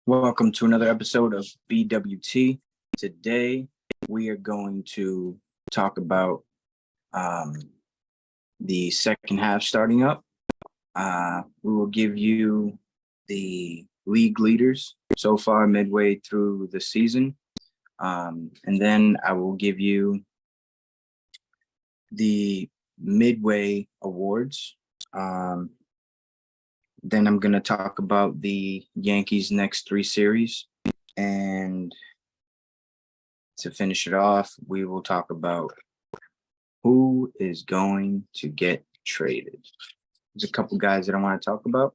Welcome to another episode of BWT. Today, we are going to talk about the second half starting up. We will give you the league leaders so far midway through the season. And then I will give you the midway awards. Then I'm going to talk about the Yankees' next three series. And to finish it off, we will talk about who is going to get traded. There's a couple guys that I want to talk about,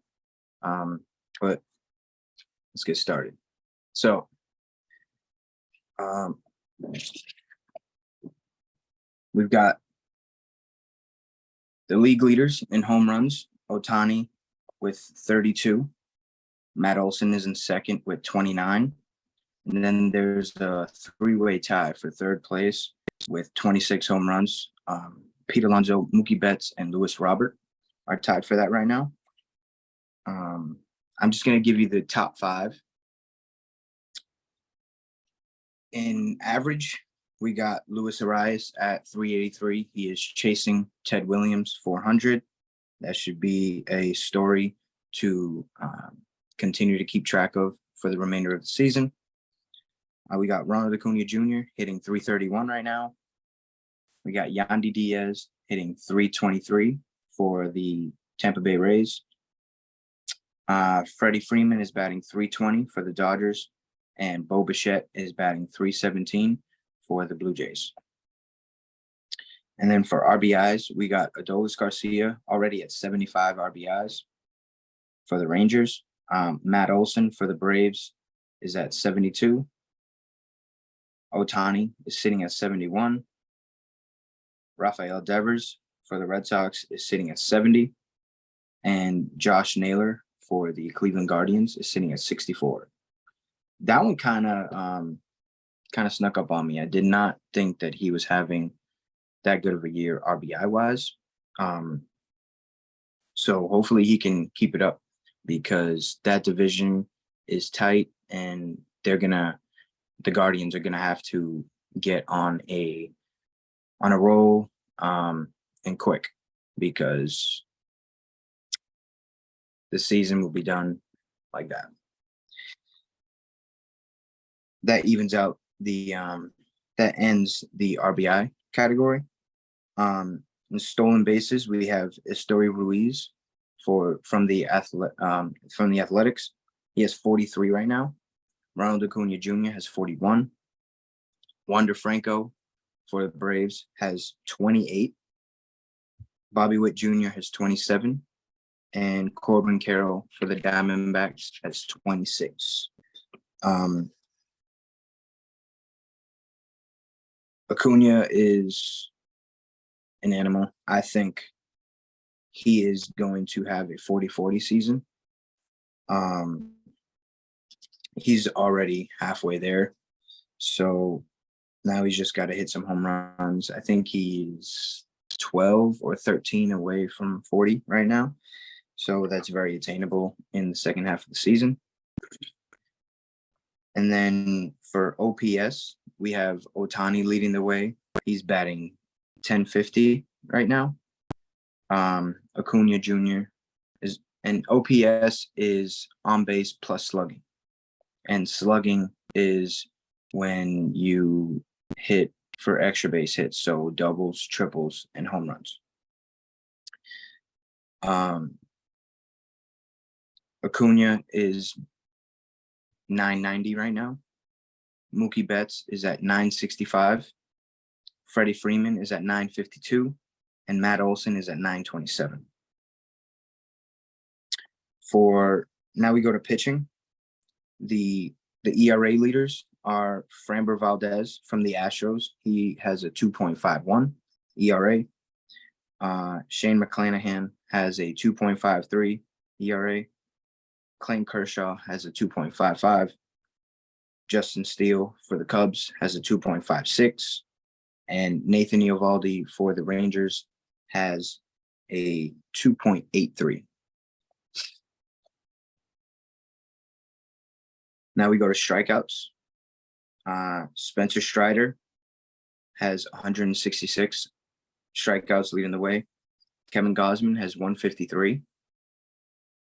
but let's get started. So, we've got the league leaders in home runs, Ohtani with 32. Matt Olson is in second with 29. And then there's a three-way tie for third place with 26 home runs. Pete Alonso, Mookie Betts, and Luis Robert are tied for that right now. I'm just going to give you the top five. In average, we got Luis Arias at 383. He is chasing Ted Williams 400. That should be a story to continue to keep track of for the remainder of the season. We got Ronald Acuna Jr. hitting 331 right now. We got Yandy Diaz hitting 323 for the Tampa Bay Rays. Freddie Freeman is batting 320 for the Dodgers, and Bo Bichette is batting 317 for the Blue Jays. And then for RBIs, we got Adolis Garcia already at 75 RBIs for the Rangers. Matt Olson for the Braves is at 72. Ohtani is sitting at 71. Rafael Devers for the Red Sox is sitting at 70. And Josh Naylor for the Cleveland Guardians is sitting at 64. That one kind of snuck up on me. I did not think that he was having that good of a year RBI-wise. So hopefully he can keep it up because that division is tight and the Guardians are gonna have to get on a roll and quick because the season will be done like that. That evens out that ends the RBI category. In stolen bases, we have Estoy Ruiz from the Athletics. He has 43 right now. Ronald Acuna Jr. has 41. Wander Franco for the Braves has 28. Bobby Witt Jr. has 27. And Corbin Carroll for the Diamondbacks has 26. Acuna is an animal. I think he is going to have a 40-40 season. He's already halfway there. So now he's just got to hit some home runs. I think he's 12 or 13 away from 40 right now. So that's very attainable in the second half of the season. And then for OPS, we have Ohtani leading the way. He's batting 1050 right now. Acuna Jr. and OPS is on base plus slugging. And slugging is when you hit for extra base hits, so doubles, triples, and home runs. Acuna is 990 right now. Mookie Betts is at 965. Freddie Freeman is at 952. And Matt Olson is at 927. Now we go to pitching. The ERA leaders are Framber Valdez from the Astros. He has a 2.51 ERA. Shane McClanahan has a 2.53 ERA. Clayton Kershaw has a 2.55. Justin Steele for the Cubs has a 2.56. And Nathan Eovaldi for the Rangers has a 2.83. Now we go to strikeouts. Spencer Strider has 166 strikeouts leading the way. Kevin Gausman has 153.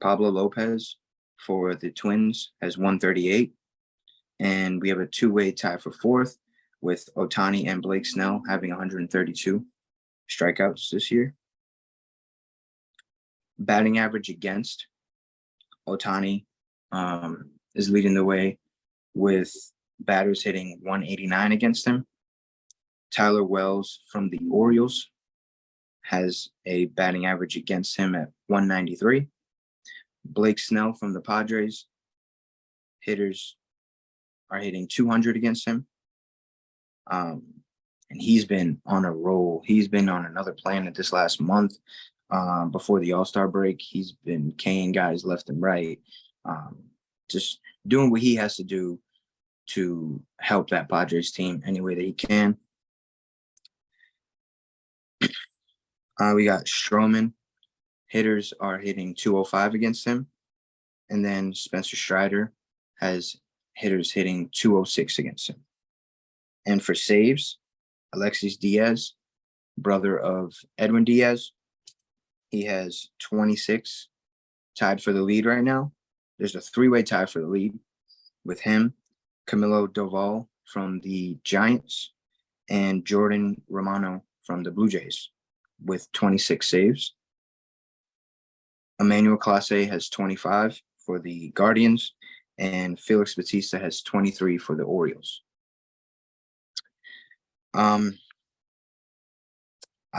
Pablo Lopez for the Twins has 138. And we have a two-way tie for fourth with Ohtani and Blake Snell having 132 strikeouts this year. Batting average against Ohtani is leading the way with batters hitting 189 against him. Tyler Wells from the Orioles has a batting average against him at 193. Blake Snell from the Padres, hitters are hitting 200 against him. And he's been on a roll. He's been on another planet this last month. Before the All-Star break, he's been K'ing guys left and right, just doing what he has to do to help that Padres team any way that he can. We got Stroman. Hitters are hitting 205 against him. And then Spencer Strider has hitters hitting 206 against him. And for saves, Alexis Diaz, brother of Edwin Diaz, he has 26, tied for the lead right now. There's a three-way tie for the lead with him, Camilo Doval from the Giants, and Jordan Romano from the Blue Jays with 26 saves. Emmanuel Clase has 25 for the Guardians, and Felix Bautista has 23 for the Orioles. I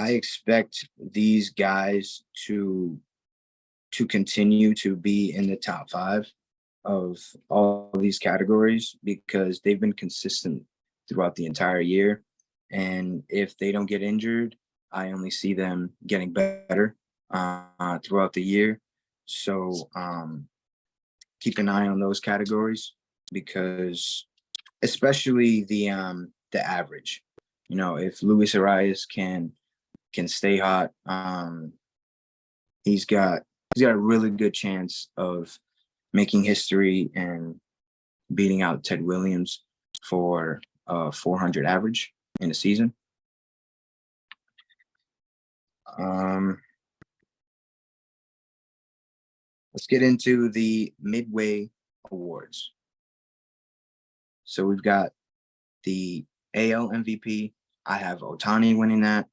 expect these guys to continue to be in the top five of all of these categories because they've been consistent throughout the entire year. And if they don't get injured, I only see them getting better throughout the year. So keep an eye on those categories because especially the average. You know, if Luis Arias can stay hot, he's got a really good chance of making history and beating out Ted Williams for 400 average in a season. Let's get into the Midway Awards. So we've got the AL MVP. I have Ohtani winning that.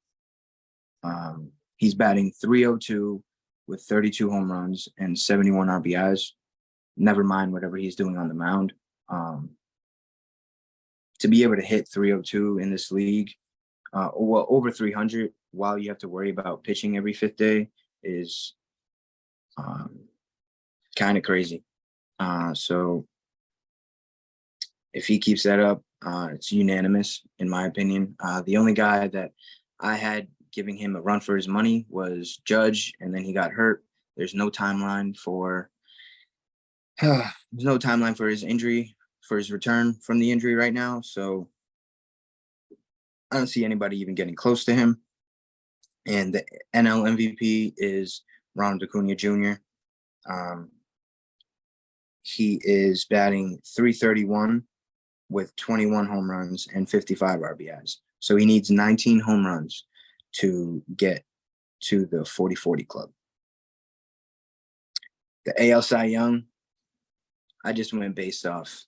He's batting .302 with 32 home runs and 71 RBIs. Never mind whatever he's doing on the mound. To be able to hit .302 in this league, well, over 300 while you have to worry about pitching every fifth day is kind of crazy. So if he keeps that up, it's unanimous in my opinion. The only guy that I had giving him a run for his money was Judge, and then he got hurt. There's no timeline for his injury, for his return from the injury right now. So I don't see anybody even getting close to him. And the NL MVP is Ronald Acuna Jr. He is batting .331 with 21 home runs and 55 RBIs. So he needs 19 home runs to get to the 40-40 club. The AL Cy Young, I just went based off.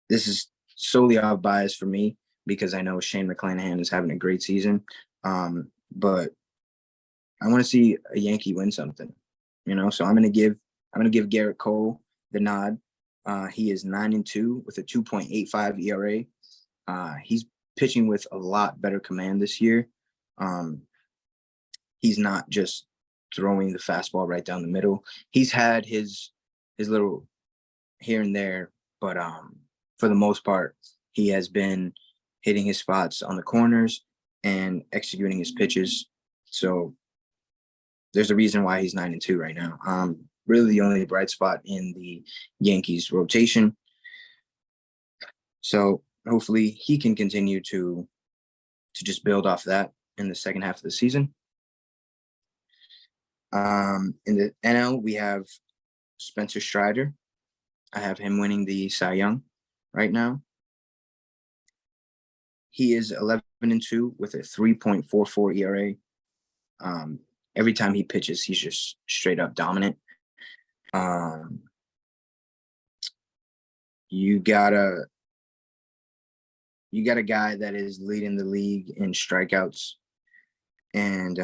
This is solely off bias for me because I know Shane McClanahan is having a great season. But I want to see a Yankee win something, you know. So I'm gonna give Garrett Cole the nod. He is 9-2 with a 2.85 ERA. He's pitching with a lot better command this year. He's not just throwing the fastball right down the middle. He's had his little here and there, but for the most part, he has been hitting his spots on the corners and executing his pitches. So there's a reason why he's 9-2 right now. Really the only bright spot in the Yankees rotation. So hopefully he can continue to just build off that in the second half of the season. In the NL, we have Spencer Strider. I have him winning the Cy Young right now. He is 11-2 with a 3.44 ERA. Every time he pitches, he's just straight up dominant. You got a guy that is leading the league in strikeouts, and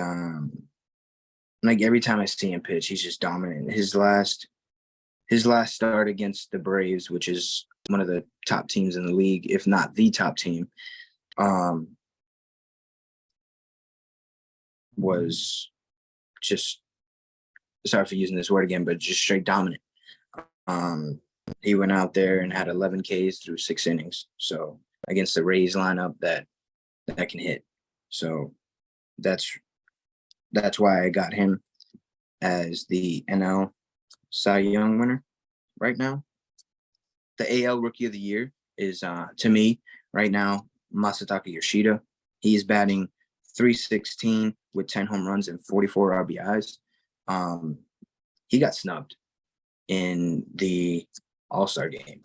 like every time I see him pitch, he's just dominant. His last start against the Braves, which is one of the top teams in the league, if not the top team, was just, sorry for using this word again, but just straight dominant. He went out there and had 11 Ks through 6 innings. So against the Rays lineup that can hit. So that's why I got him as the NL Cy Young winner right now. The AL Rookie of the Year is, to me, right now, Masataka Yoshida. He's batting .316 with 10 home runs and 44 RBIs. He got snubbed in the All-Star game.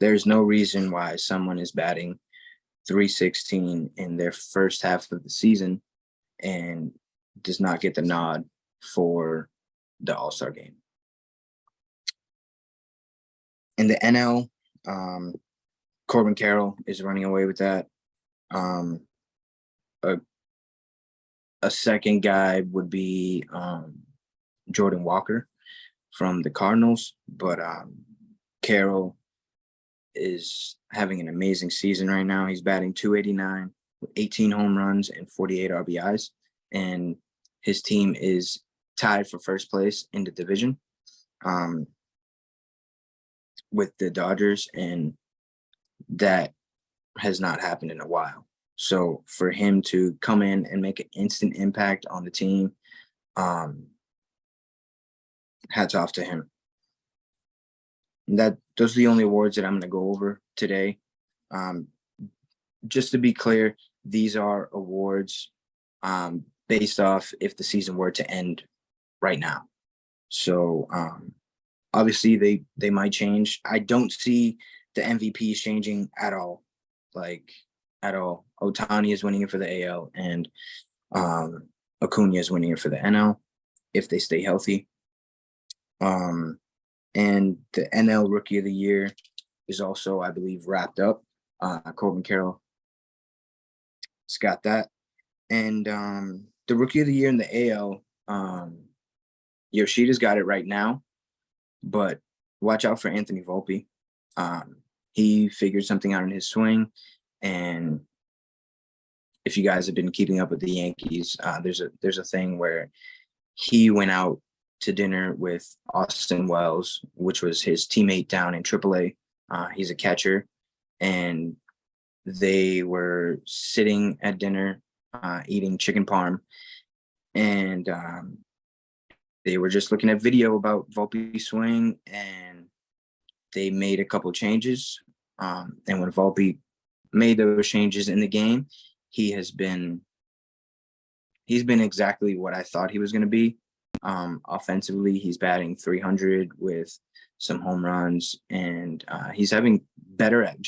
There's no reason why someone is batting .316 in their first half of the season and does not get the nod for the All-Star game. In the NL, Corbin Carroll is running away with that. A second guy would be Jordan Walker from the Cardinals, but Carroll is having an amazing season right now. He's batting .289 with 18 home runs and 48 RBIs, and his team is tied for first place in the division with the Dodgers, and that has not happened in a while. So for him to come in and make an instant impact on the team, hats off to him. Those are the only awards that I'm going to go over today. Just to be clear, these are awards based off if the season were to end right now. So obviously they might change. I don't see the MVPs changing at all. At all. Ohtani is winning it for the AL, and Acuna is winning it for the NL if they stay healthy. And the NL Rookie of the Year is also, I believe, wrapped up. Corbin Carroll has got that. And the Rookie of the Year in the AL, Yoshida's got it right now, but watch out for Anthony Volpe. He figured something out in his swing, and if you guys have been keeping up with the Yankees, there's a thing where he went out to dinner with Austin Wells, which was his teammate down in AAA. He's a catcher, and they were sitting at dinner eating chicken parm, and they were just looking at video about Volpe's swing, and they made a couple changes. And when Volpe made those changes in the game, he's been exactly what I thought he was going to be. Offensively, he's batting .300 with some home runs, and he's having better at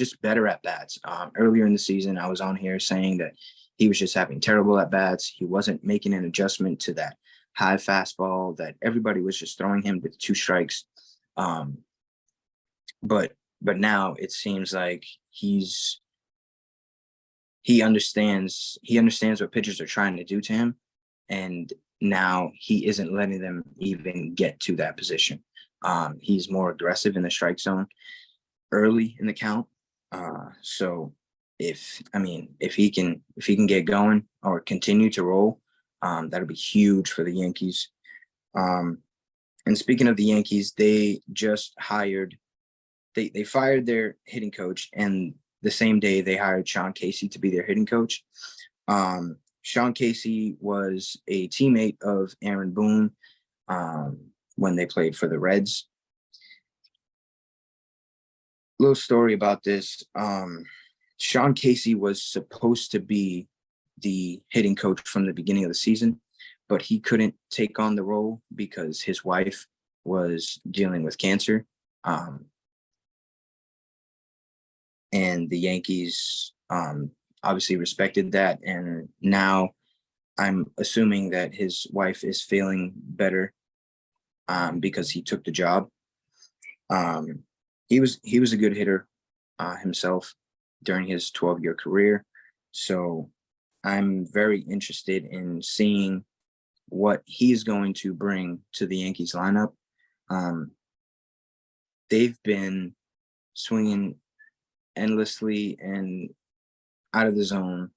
bats. Earlier in the season, I was on here saying that he was just having terrible at bats. He wasn't making an adjustment to that high fastball that everybody was just throwing him with 2 strikes. But now it seems like he understands what pitchers are trying to do to him, and now he isn't letting them even get to that position. He's more aggressive in the strike zone early in the count. So if he can get going or continue to roll, that'll be huge for the Yankees. And speaking of the Yankees, they just hired. They fired their hitting coach, and the same day they hired Sean Casey to be their hitting coach. Sean Casey was a teammate of Aaron Boone when they played for the Reds. Little story about this. Sean Casey was supposed to be the hitting coach from the beginning of the season, but he couldn't take on the role because his wife was dealing with cancer. And the Yankees obviously respected that. And now I'm assuming that his wife is feeling better because he took the job. He was a good hitter himself during his 12-year career. So I'm very interested in seeing what he's going to bring to the Yankees lineup. They've been swinging endlessly and out of the zone.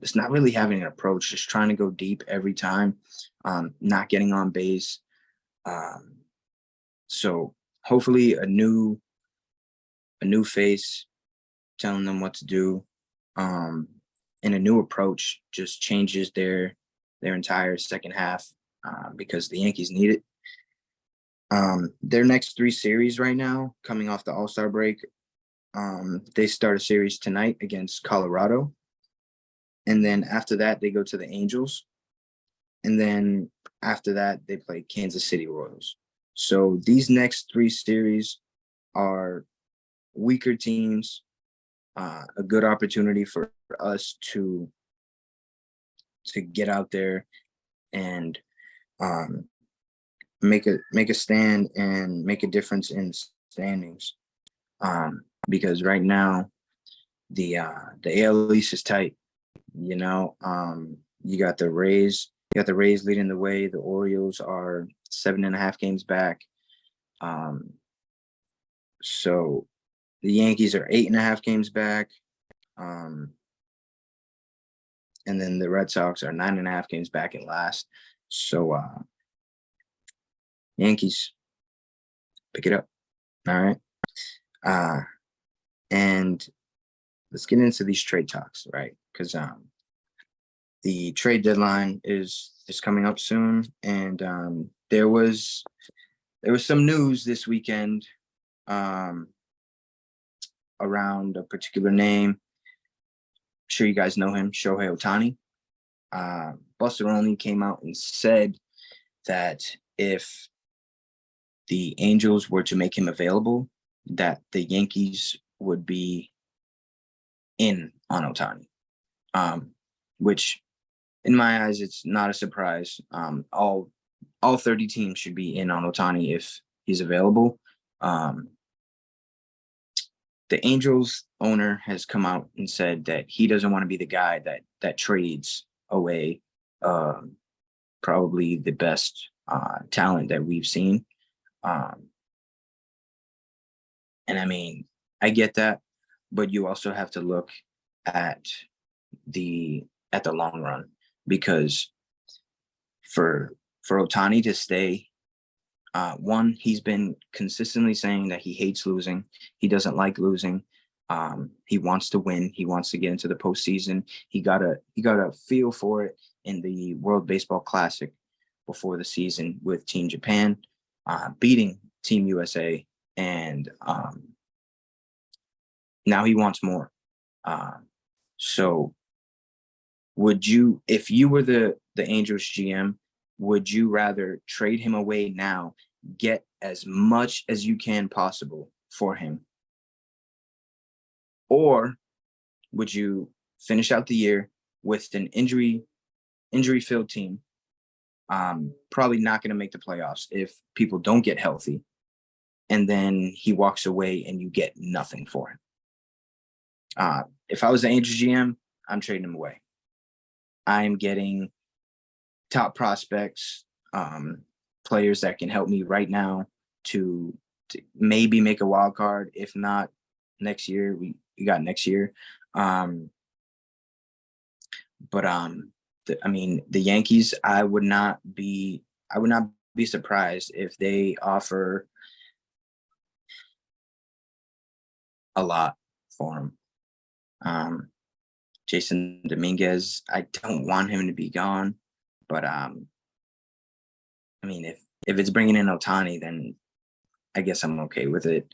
It's not really having an approach, just trying to go deep every time, not getting on base. So hopefully a new face telling them what to do, and a new approach just changes their entire second half, because the Yankees need it. Their next 3 series right now, coming off the All-Star break, they start a series tonight against Colorado. And then after that, they go to the Angels. And then after that, they play Kansas City Royals. So these next 3 series are weaker teams, a good opportunity for us to get out there and make a stand and make a difference in standings. Because right now the AL East is tight. You know, you got the Rays leading the way. The Orioles are 7.5 games back. So the Yankees are 8.5 games back. And then the Red Sox are 9.5 games back in last. So Yankees, pick it up. All right. And let's get into these trade talks, right? Because the trade deadline is coming up soon, and there was some news this weekend around a particular name. I'm sure you guys know him, Shohei Ohtani. Buster Olney came out and said that if the Angels were to make him available, that the Yankees would be in on Ohtani, which in my eyes, it's not a surprise. All 30 teams should be in on Ohtani if he's available. The Angels owner has come out and said that he doesn't want to be the guy that trades away probably the best talent that we've seen. And I mean, I get that, but you also have to look at the long run, because for Ohtani to stay, one, he's been consistently saying that he hates losing. He doesn't like losing. He wants to win. He wants to get into the postseason. He got a feel for it in the World Baseball Classic before the season with Team Japan, beating Team USA, and now he wants more. So would you, if you were the Angels GM, would you rather trade him away now, get as much as you can possible for him, or would you finish out the year with an injury-filled team, probably not going to make the playoffs if people don't get healthy, and then he walks away and you get nothing for him? If I was the Angels GM, I'm trading him away. I'm getting top prospects, players that can help me right now to maybe make a wild card. If not next year, we got next year. But I mean, the Yankees, I would not be surprised if they offer a lot for him. Jason Dominguez, I don't want him to be gone, but I mean, if it's bringing in Ohtani, then I guess I'm okay with it.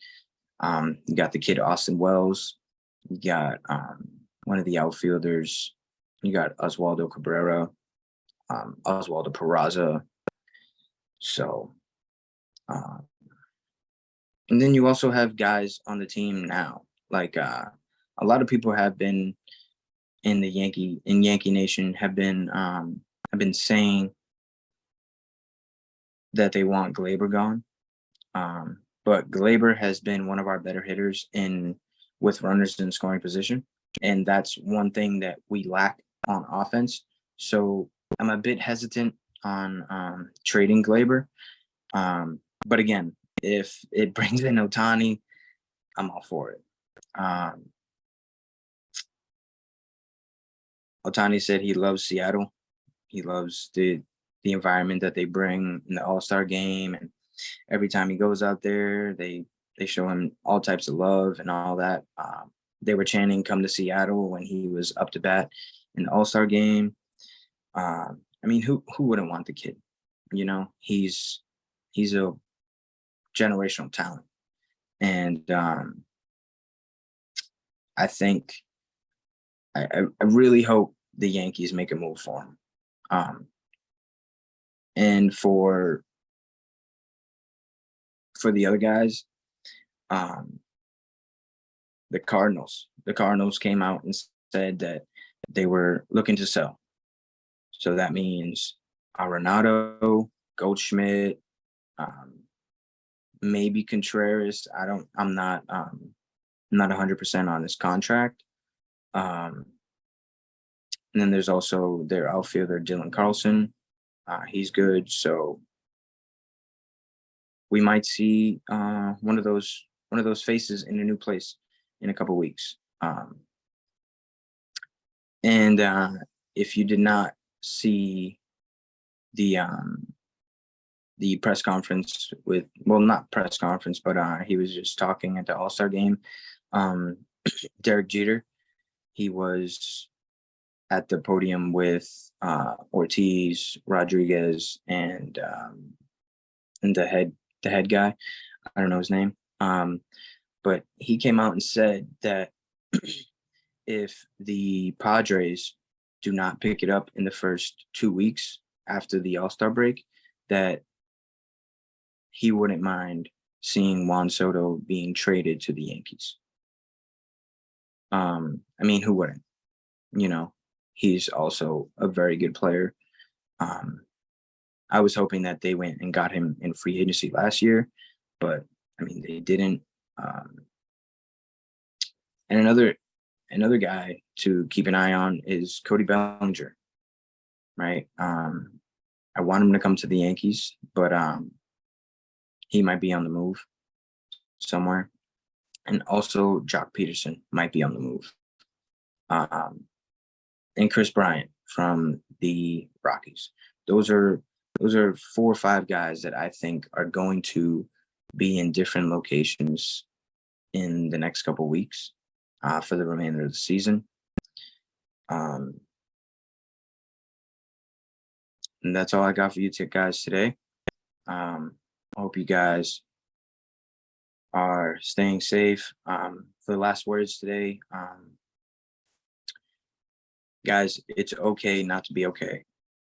You got the kid Austin Wells. You got one of the outfielders. You got Oswaldo Cabrera, Oswaldo Peraza. So And then you also have guys on the team now. Like a lot of people have been in Yankee Nation have been saying that they want Glaber gone. But Glaber has been one of our better hitters with runners in scoring position. And that's one thing that we lack on offense. So I'm a bit hesitant on trading Glaber. But again, if it brings in Ohtani, I'm all for it. Ohtani said he loves Seattle. He loves the environment that they bring in the All-Star game, and every time he goes out there, they show him all types of love and all that. They were chanting "Come to Seattle" when he was up to bat in the All-Star game. I mean, who wouldn't want the kid? You know, he's a generational talent, and I think I really hope the Yankees make a move for him. And for the other guys, the Cardinals came out and said that they were looking to sell. So that means Arenado, Goldschmidt, maybe Contreras. I'm not 100% on this contract. And then there's also their outfielder, Dylan Carlson. He's good. So we might see one of those faces in a new place in a couple weeks. And if you did not see the press conference not press conference, but he was just talking at the All-Star game. Derek Jeter, he was at the podium with Ortiz, Rodriguez, and the head guy. I don't know his name. But he came out and said that if the Padres do not pick it up in the first 2 weeks after the All-Star break, that he wouldn't mind seeing Juan Soto being traded to the Yankees. I mean, who wouldn't? You know, he's also a very good player. I was hoping that they went and got him in free agency last year, but I mean, they didn't. And another guy to keep an eye on is Cody Bellinger, right? I want him to come to the Yankees, but he might be on the move somewhere. And also Jock Peterson might be on the move. And Chris Bryant from the Rockies. Those are 4 or 5 guys that I think are going to be in different locations in the next couple of weeks for the remainder of the season. And that's all I got for you guys today. I hope you guys are staying safe. For the last words today, guys, it's okay not to be okay.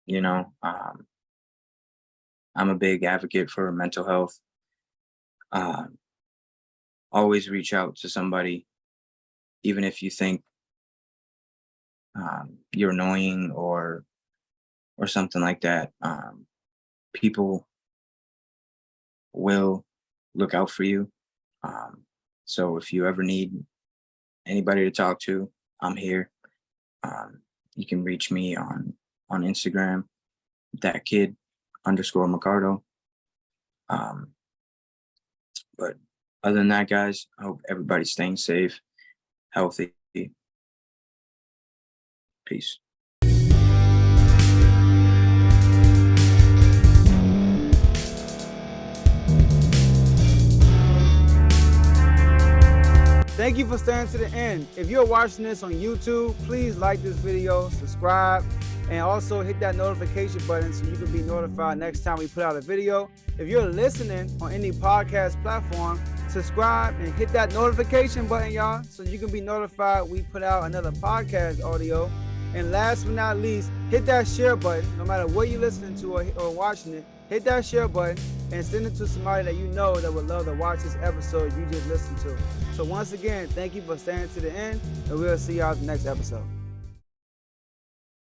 You know, I'm a big advocate for mental health. Always reach out to somebody, even if you think you're annoying or something like that. People will look out for you. So if you ever need anybody to talk to, I'm here. You can reach me on Instagram, _Macardo. But other than that, guys, I hope everybody's staying safe, healthy. Peace. Thank you for staying to the end. If you're watching this on YouTube, please like this video, subscribe, and also hit that notification button so you can be notified next time we put out a video. If you're listening on any podcast platform, subscribe and hit that notification button, y'all, so you can be notified we put out another podcast audio. And last but not least, hit that share button. No matter what you're listening to or watching it, hit that share button and send it to somebody that you know that would love to watch this episode you just listened to. So once again, thank you for staying to the end, and we'll see y'all at the next episode.